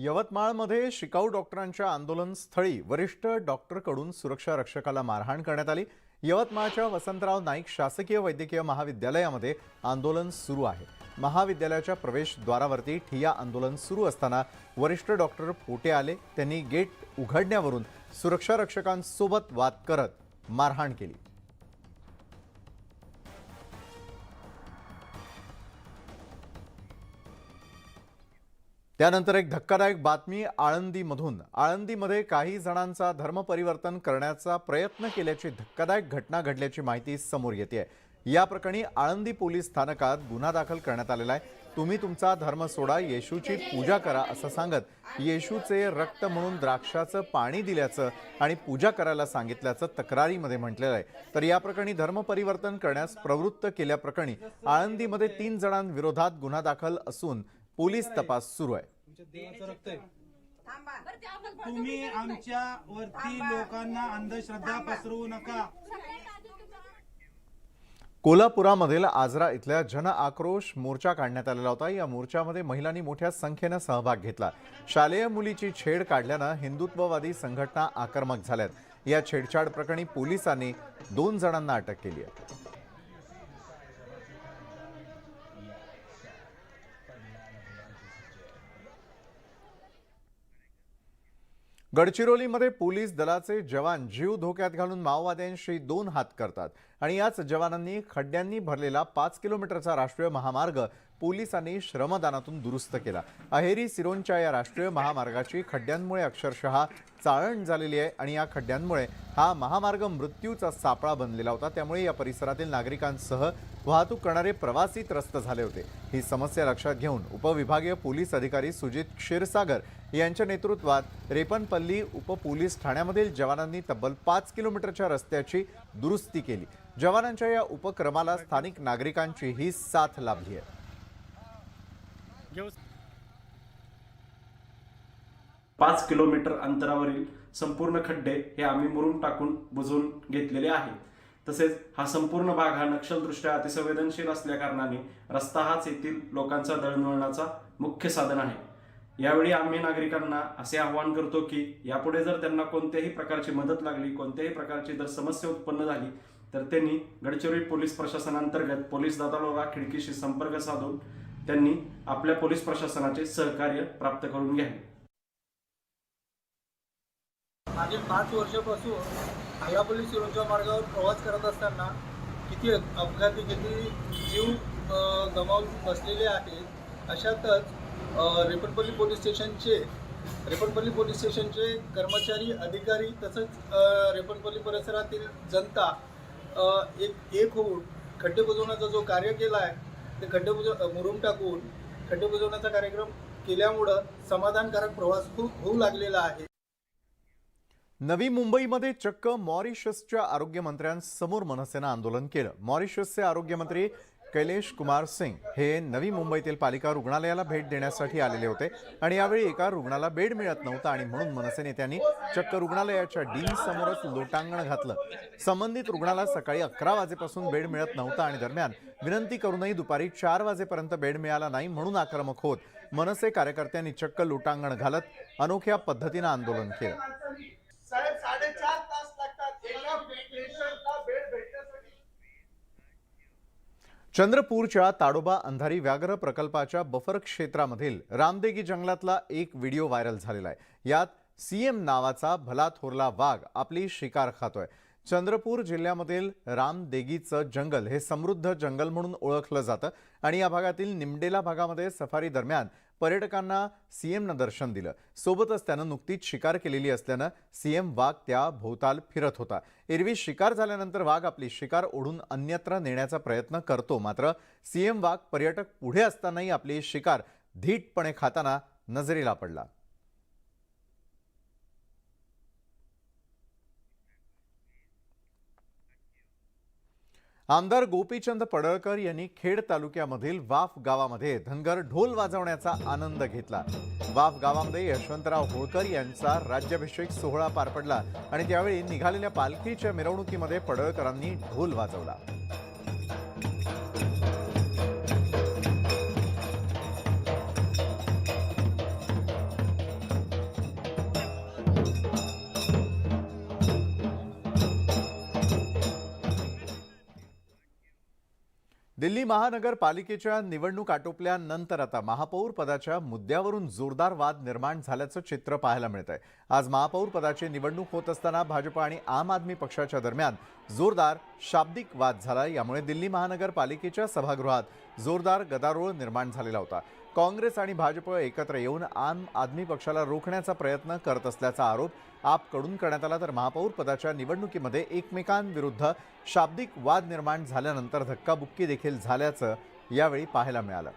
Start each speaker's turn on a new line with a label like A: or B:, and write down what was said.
A: यवतमाळमध्ये शिकाऊ डॉक्टरांच्या आंदोलन स्थळी वरिष्ठ डॉक्टरकडून सुरक्षा रक्षकाला मारहाण करण्यात आली। यवतमाळच्या वसंतराव नाईक शासकीय वैद्यकीय महाविद्यालयामध्ये आंदोलन सुरू आहे। महाविद्यालयाच्या प्रवेशद्वारावरती ठिय्या आंदोलन सुरू असताना वरिष्ठ डॉक्टर पोटे आले। त्यांनी गेट उघडण्यावरून सुरक्षा रक्षकांसोबत वाद करत मारहाण केली। त्यानंतर एक धक्कादायक बातमी आळंदीमधून। आळंदीमध्ये काही जणांचा धर्म परिवर्तन करण्याचा प्रयत्न केल्याची धक्कादायक घटना घडल्याची माहिती समोर येते। या प्रकरणी आळंदी पोलीस स्थानकात गुन्हा दाखल करण्यात आलेला आहे। तुम्ही तुमचा धर्म सोडा, येशूची पूजा करा असं सांगत येशूचे रक्त म्हणून द्राक्षाचं पाणी दिल्याचं आणि पूजा करायला सांगितल्याचं तक्रारीमध्ये म्हटलेलं आहे। तर या प्रकरणी धर्म परिवर्तन करण्यास प्रवृत्त केल्याप्रकरणी आळंदीमध्ये 3 जणांविरोधात गुन्हा दाखल असून पोलीस तपास सुरू आहे।
B: तुम्ही आमच्या वरती लोकांना अंधश्रद्धा पसरवू नका।
A: कोल्हापुरामधील आजरा इथल्या जन आक्रोश मोर्चा काढण्यात आलेला होता। या मोर्चामध्ये महिलांनी मोठ्या संख्येने सहभाग घेतला। शालेय मुलीची छेड काढल्याने हिंदुत्ववादी संघटना आक्रमक झाल्यात। या छेडछाड प्रकरणी पोलिसांनी 2 जणांना अटक केली आहे। गडचिरोलीमध्ये पोलीस दलाचे जवान जीव धोक्यात घालून माओवाद्यांशी 2 हात करतात आणि याच जवानांनी खड्ड्यांनी भरलेला 5 किलोमीटरचा राष्ट्रीय महामार्ग पोलिसांनी श्रमदानातून दुरुस्त केला। अहेरी सिरोंचा या राष्ट्रीय महामार्गाची खड्ड्यांमुळे अक्षरशः चाळण झालेली आहे आणि या खड्ड्यांमुळे हा महामार्ग मृत्यूचा सापळा बनलेला होता। त्यामुळे या परिसरातील नागरिकांसह वाहतूक करणारे प्रवासी त्रस्त झाले होते। ही समस्या लक्षात घेऊन उपविभागीय पोलीस अधिकारी सुजित क्षीरसागर यांच्या नेतृत्वात रेपनपल्ली उपपोलीस ठाण्यामधील जवानांनी तब्बल 5 किलोमीटरच्या रस्त्याची दुरुस्ती केली। जवानांच्या या उपक्रमाला स्थानिक नागरिकांची ही साथ लाभली आहे।
C: 5 किलोमीटर अंतरावरील संपूर्ण खड्डे हे आम्ही मुरुम टाकून बुजवून घेतलेले आहेत। तसेच हा संपूर्ण भाग हा नक्षलदृष्ट्या अतिसंवेदनशील असल्या कारणाने रस्ता हाच येथील लोकांचा दळणवळणाचा मुख्य साधन आहे। यावेळी आम्ही नागरिकांना असे आवाहन करतो की यापुढे जर त्यांना कोणत्याही प्रकारची मदत लागली, कोणत्याही प्रकारची जर समस्या उत्पन्न झाली तर त्यांनी गडचिरोली पोलीस प्रशासनांतर्गत पोलीस दादालोरा खिडकीशी संपर्क साधून त्यांनी आपल्या पोलीस प्रशासनाचे सहकार्य प्राप्त करून घ्यावे।
D: मागील 5 वर्षापासून कोल्हापुर सिरोंचा मार्गावर प्रवास करत असताना किती अपघाती, किती जीव गमावून बसलेले आहेत। अशातच रेपनपल्ली पोलीस स्टेशनचे कर्मचारी, अधिकारी तसंच रेपनपल्ली परिसरातील जनता एक होऊन खड्डे बुजवण्याचा जो कार्य केला आहे ते मुरुम टाकून खड्डे बुजवण्याचा कार्यक्रम केल्यामुळं समाधानकारक प्रवास खूप होऊ लागलेला आहे।
A: नवी मुंबईमध्ये चक्क मॉरिशसच्या आरोग्यमंत्र्यांसमोर मनसेनं आंदोलन केलं। मॉरिशसचे आरोग्यमंत्री कैलेश कुमार सिंग हे नवी मुंबईतील पालिका रुग्णालयाला भेट देण्यासाठी आलेले होते आणि यावेळी एका रुग्णाला बेड मिळत नव्हता आणि म्हणून मनसे नेत्यांनी चक्क रुग्णालयाच्या डीन समोरच लोटांगण घातलं। संबंधित रुग्णाला सकाळी 11 वाजेपासून बेड मिळत नव्हता आणि दरम्यान विनंती करूनही दुपारी 4 वाजेपर्यंत बेड मिळाला नाही म्हणून आक्रमक होत मनसे कार्यकर्त्यांनी चक्क लोटांगण घालत अनोख्या पद्धतीने आंदोलन केलं।
B: साहेब 4.5 तास लागतात एका पेशंटला बेड भेटण्यासाठी।
A: चंद्रपूरच्या ताडोबा अंधारी व्याघ्र प्रकल्पाच्या बफर क्षेत्रामधील रामदेगी जंगलातला एक व्हिडिओ व्हायरल झालेला आहे। यात सीएम नावाचा भला थोरला वाघ आपली शिकार खातोय। चंद्रपूर जिल्ह्यामधील रामदेगीचं जंगल हे समृद्ध जंगल म्हणून ओळखलं जातं आणि या भागातील निमडेला भागामध्ये सफारी दरम्यान पर्यटकांना सीएमनं दर्शन दिलं। सोबतच त्यानं नुकतीच शिकार केलेली असल्यानं सीएम वाघ त्या भोवताल फिरत होता। एरवी शिकार झाल्यानंतर वाघ आपली शिकार ओढून अन्यत्र नेण्याचा प्रयत्न करतो, मात्र सीएम वाघ पर्यटक पुढे असतानाही आपली शिकार धीटपणे खाताना नजरेला पडला। आमदार गोपीचंद पडळकर यांनी खेड तालुक्यामधील वाफ गावामध्ये धनगर ढोल वाजवण्याचा आनंद घेतला। वाफ गावामध्ये यशवंतराव होळकर यांचा राज्याभिषेक सोहळा पार पडला आणि त्यावेळी निघालेल्या पालखीच्या मिरवणुकीमध्ये पडळकरांनी ढोल वाजवला। दिल्ली महानगरपालिकेच्या निवडणूक आटोपल्यानंतर आता महापौर पदाच्या मुद्द्यावरून जोरदार वाद निर्माण झाल्याचं चित्र पाहायला मिळत आहे. आज महापौर पदाची निवडणूक होत असताना भाजप आणि आम आदमी पक्षाच्या दरम्यान जोरदार शाब्दिक वाद झाला. यामुळे दिल्ली महानगरपालिकेच्या सभागृहात जोरदार गदारोळ निर्माण झालेला होता. काँग्रेस आणि भाजप एकत्र येऊन आम आदमी पक्षाला रोखण्याचा प्रयत्न करत असल्याचा आरोप आपकडून करण्यात आला. तर महापौर पदाच्या निवडणुकीमध्ये एकमेकांविरुद्ध शाब्दिक वाद निर्माण झाल्यानंतर धक्काबुक्की देखील झाल्याचं यावेळी पाहायला मिळालं.